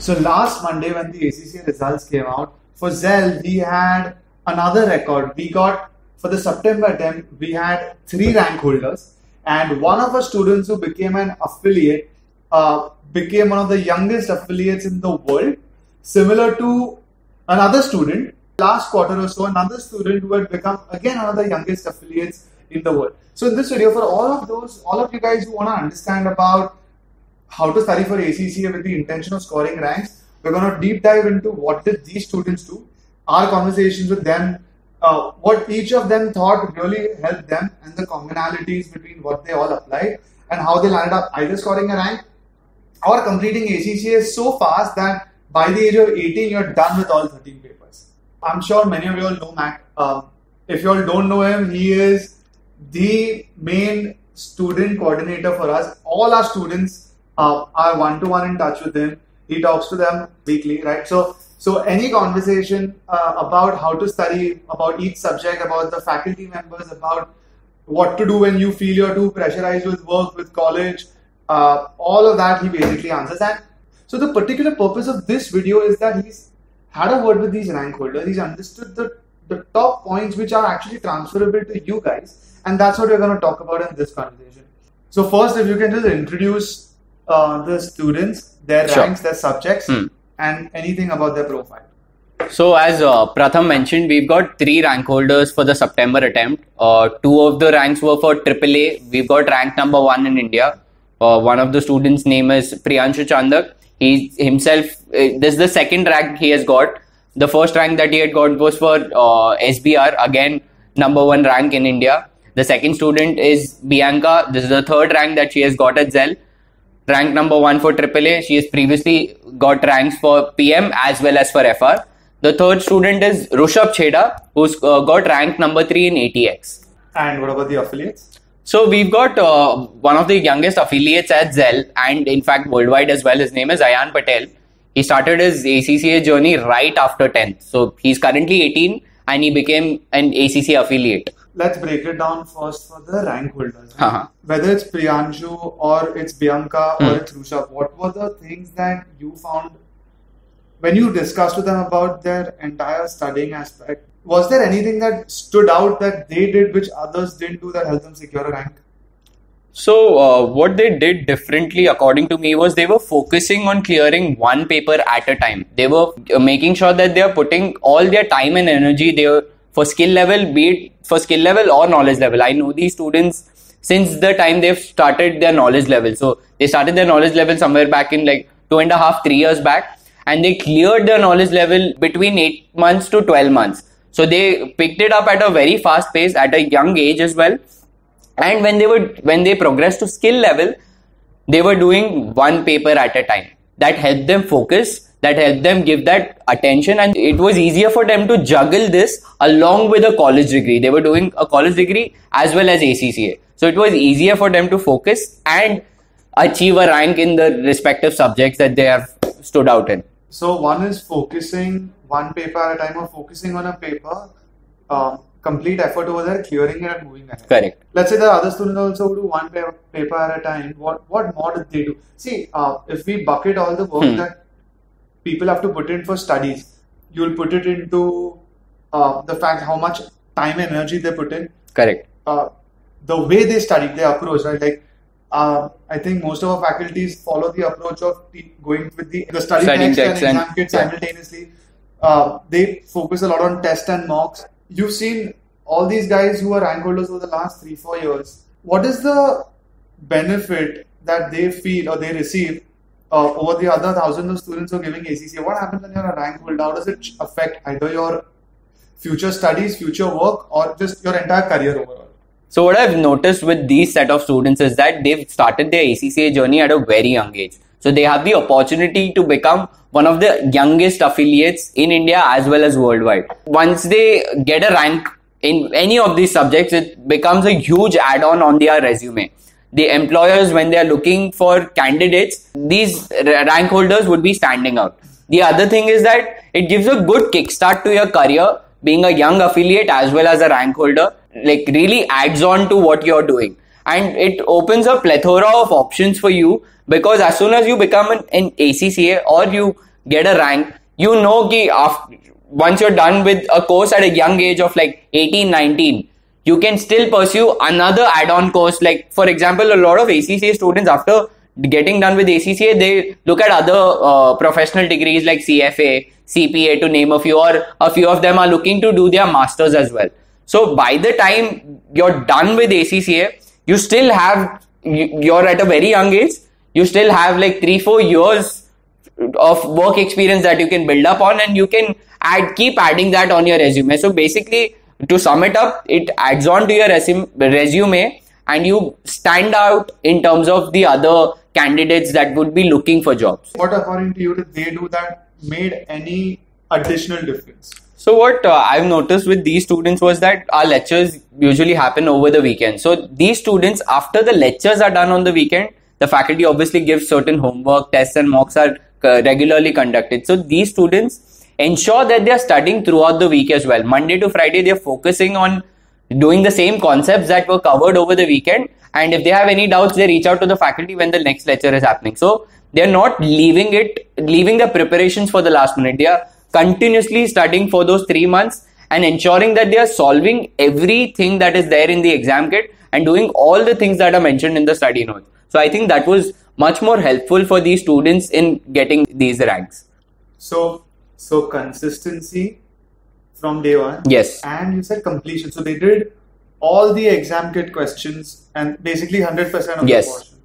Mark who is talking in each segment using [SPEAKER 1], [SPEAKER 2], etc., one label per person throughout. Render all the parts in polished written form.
[SPEAKER 1] So last Monday when the ACCA results came out, for Zell, we had another record. We got, for the September attempt, we had 3 rank holders, and one of our students who became an affiliate became one of the youngest affiliates in the world, similar to another student. Last quarter or so, another student who had become again one of the youngest affiliates in the world. So in this video, for all of you guys who want to understand about how to study for ACCA with the intention of scoring ranks, we're going to deep dive into what did these students do, our conversations with them, what each of them thought really helped them, and the commonalities between what they all applied and how they landed up either scoring a rank or completing ACCA so fast that by the age of 18 you're done with all 13 papers. I'm sure many of you all know Mac. If you all don't know him, he is the main student coordinator for us. All our students are one-to-one in touch with him. He talks to them weekly, right? So any conversation about how to study, about each subject, about the faculty members, about what to do when you feel you're too pressurized with work, with college, all of that he basically answers. And so the particular purpose of this video is that he's had a word with these rank holders. He's understood the top points which are actually transferable to you guys, and that's what we're going to talk about in this conversation. So first, if you can just introduce the students, their ranks, their subjects, and anything about their profile.
[SPEAKER 2] So as Pratham mentioned, we've got 3 rank holders for the September attempt. 2 of the ranks were for AAA. We've got rank number 1 in India. One of the students' name is Priyanshu Chandak. He himself, this is the second rank he has got. The first rank that he had got was for SBR, again number 1 rank in India. The second student is Bianca. This is the third rank that she has got at Zell. Rank number 1 for AAA. She has previously got ranks for PM as well as for FR. The third student is Rushabh Chheda, who's got rank number 3 in ATX.
[SPEAKER 1] And what about the affiliates?
[SPEAKER 2] So we've got one of the youngest affiliates at Zell, and in fact worldwide as well. His name is Ayan Patel. He started his ACCA journey right after 10th. So he's currently 18 and he became an ACCA affiliate.
[SPEAKER 1] Let's break it down first for the rank holders. Right? Whether it's Priyanshu or it's Bianca or it's Rushabh, what were the things that you found when you discussed with them about their entire studying aspect? Was there anything that stood out that they did which others didn't do that helped them secure a rank?
[SPEAKER 2] So what they did differently according to me was they were focusing on clearing one paper at a time. They were making sure that they are putting all their time and energy there for skill level, be it for skill level or knowledge level. I know these students since the time they've started their knowledge level. So they started their knowledge level somewhere back in like 2.5-3 years back, and they cleared their knowledge level between 8 months to 12 months. So they picked it up at a very fast pace at a young age as well. And when they progressed to skill level, they were doing one paper at a time. That helped them focus, that helped them give that attention, and it was easier for them to juggle this along with a college degree. They were doing a college degree as well as ACCA. So it was easier for them to focus and achieve a rank in the respective subjects that they have stood out in.
[SPEAKER 1] So one is focusing one paper at a time, or focusing on a paper, complete effort over there, clearing it and moving ahead.
[SPEAKER 2] Correct.
[SPEAKER 1] Let's say the other students also do one paper at a time. What more did they do? See, if we bucket all the work that people have to put in for studies, you'll put it into the fact how much time and energy they put in.
[SPEAKER 2] Correct.
[SPEAKER 1] The way they study, their approach, right? Like, I think most of our faculties follow the approach of going with the study text and exam kit simultaneously. They focus a lot on test and mocks. You've seen all these guys who are rank holders over the last 3-4 years. What is the benefit that they feel or they receive over the other thousands of students who are giving ACCA? What happens when you're a rank holder? How does it affect either your future studies, future work, or just your entire career overall?
[SPEAKER 2] So what I've noticed with these set of students is that they've started their ACCA journey at a very young age. So they have the opportunity to become one of the youngest affiliates in India as well as worldwide. Once they get a rank in any of these subjects, it becomes a huge add-on on their resume. The employers, when they are looking for candidates, these rank holders would be standing out. The other thing is that it gives a good kickstart to your career. Being a young affiliate as well as a rank holder, like, really adds on to what you're doing. And it opens a plethora of options for you, because as soon as you become an ACCA or you get a rank, you know ki once you're done with a course at a young age of like 18, 19, you can still pursue another add-on course. Like for example, a lot of ACCA students, after getting done with ACCA, they look at other professional degrees like CFA, CPA, to name a few, or a few of them are looking to do their masters as well. So by the time you're done with ACCA, you still have, you're at a very young age, you still have like 3-4 years of work experience that you can build up on, and you can keep adding that on your resume. So basically, to sum it up, it adds on to your resume, and you stand out in terms of the other candidates that would be looking for jobs.
[SPEAKER 1] What according to you did they do that made any additional difference?
[SPEAKER 2] So what I've noticed with these students was that our lectures usually happen over the weekend. So these students, after the lectures are done on the weekend, the faculty obviously gives certain homework, tests and mocks are regularly conducted. So these students ensure that they are studying throughout the week as well. Monday to Friday, they are focusing on doing the same concepts that were covered over the weekend. And if they have any doubts, they reach out to the faculty when the next lecture is happening. So they are not leaving the preparations for the last minute. They are continuously studying for those 3 months and ensuring that they are solving everything that is there in the exam kit and doing all the things that are mentioned in the study notes. So I think that was much more helpful for these students in getting these ranks.
[SPEAKER 1] So consistency from day one.
[SPEAKER 2] Yes.
[SPEAKER 1] And you said completion. So they did all the exam kit questions and basically 100% of the portion.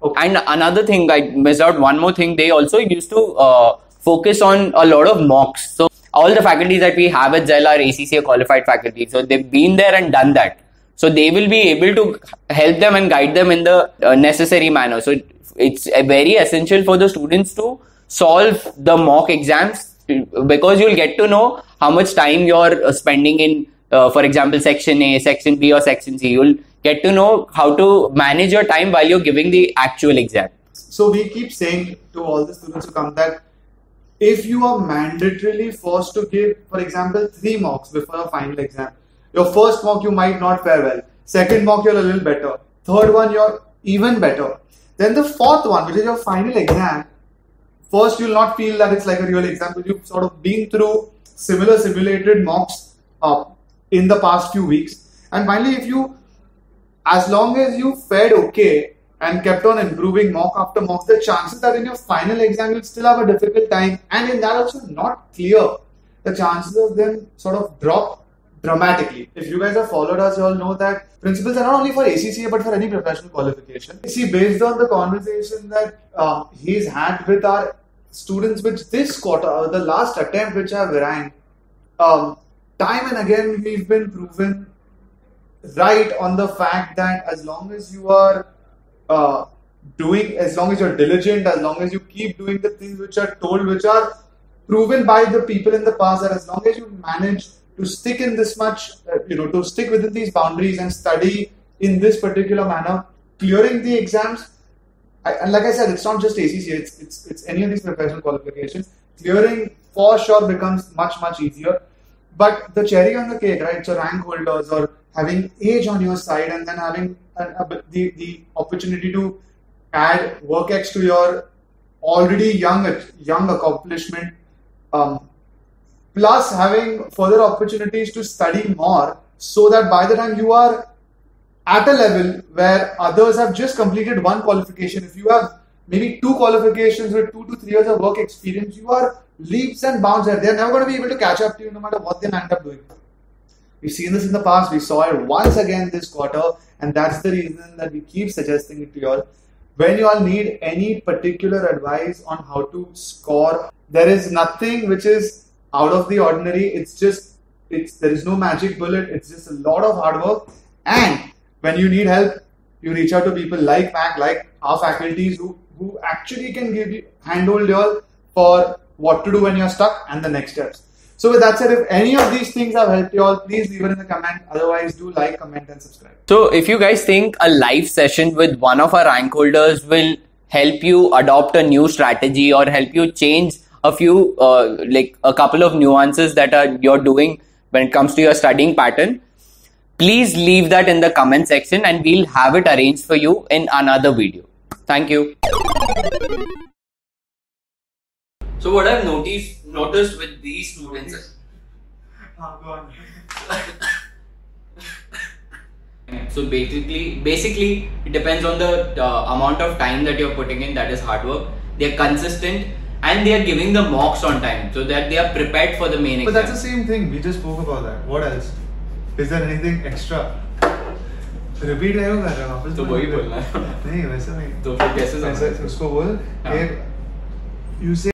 [SPEAKER 1] Okay.
[SPEAKER 2] And another thing, I missed out one more thing. They also used to focus on a lot of mocks. So all the faculty that we have at Zell are ACCA qualified faculty. So they've been there and done that. So they will be able to help them and guide them in the necessary manner. So it's very essential for the students to solve the mock exams, because you'll get to know how much time you're spending in, for example, section A, section B or section C. You'll get to know how to manage your time while you're giving the actual exam.
[SPEAKER 1] So we keep saying to all the students who come that if you are mandatorily forced to give, for example, 3 mocks before a final exam, your first mock you might not fare well, second mock you're a little better, third one you're even better, then the fourth one, which is your final exam, first you'll not feel that it's like a real exam because you've sort of been through similar simulated mocks in the past few weeks, and finally as long as you fared okay and kept on improving mock after mock, the chances that in your final exam you'll still have a difficult time, and in that also not clear, the chances of them sort of drop dramatically. If you guys have followed us, you all know that principles are not only for ACCA but for any professional qualification. See, based on the conversation that he's had with our students, which this quarter, the last attempt which I've ranked, time and again we've been proven right on the fact that as long as you are as long as you're diligent, as long as you keep doing the things which are told, which are proven by the people in the past, that as long as you manage to stick in this much, to stick within these boundaries and study in this particular manner, clearing the exams, and like I said, it's not just ACCA, it's any of these professional qualifications, clearing for sure becomes much easier. But the cherry on the cake, right, so rank holders or having age on your side and then having the opportunity to add WorkX to your already young accomplishment, plus having further opportunities to study more, so that by the time you are at a level where others have just completed one qualification, if you have maybe 2 qualifications with 2 to 3 years of work experience, you are leaps and bounds there. They're never going to be able to catch up to you no matter what they end up doing. We've seen this in the past, we saw it once again this quarter, and that's the reason that we keep suggesting it to you all. When you all need any particular advice on how to score, there is nothing which is out of the ordinary. There is no magic bullet. It's just a lot of hard work. And when you need help, you reach out to people like Mac, like our faculties who actually can handhold you all for what to do when you're stuck and the next steps. So with that said, if any of these things have helped you all, please leave it in the comment. Otherwise, do like, comment and subscribe.
[SPEAKER 2] So if you guys think a live session with one of our rank holders will help you adopt a new strategy or help you change a few, like a couple of nuances that you're doing when it comes to your studying pattern, please leave that in the comment section and we'll have it arranged for you in another video. Thank you. So what I've noticed with these students.
[SPEAKER 1] Go on.
[SPEAKER 2] So basically, it depends on the amount of time that you're putting in. That is hard work. They're consistent and they are giving the mocks on time, so that they are prepared for the main exam.
[SPEAKER 1] But that's the same thing. We just spoke about that. What else? Is there anything extra? Repeat है वो कर रहा हूँ वापस
[SPEAKER 2] तो वही बोलना है
[SPEAKER 1] नहीं वैसा नहीं
[SPEAKER 2] तो फिर कैसे
[SPEAKER 1] उसको बोल you say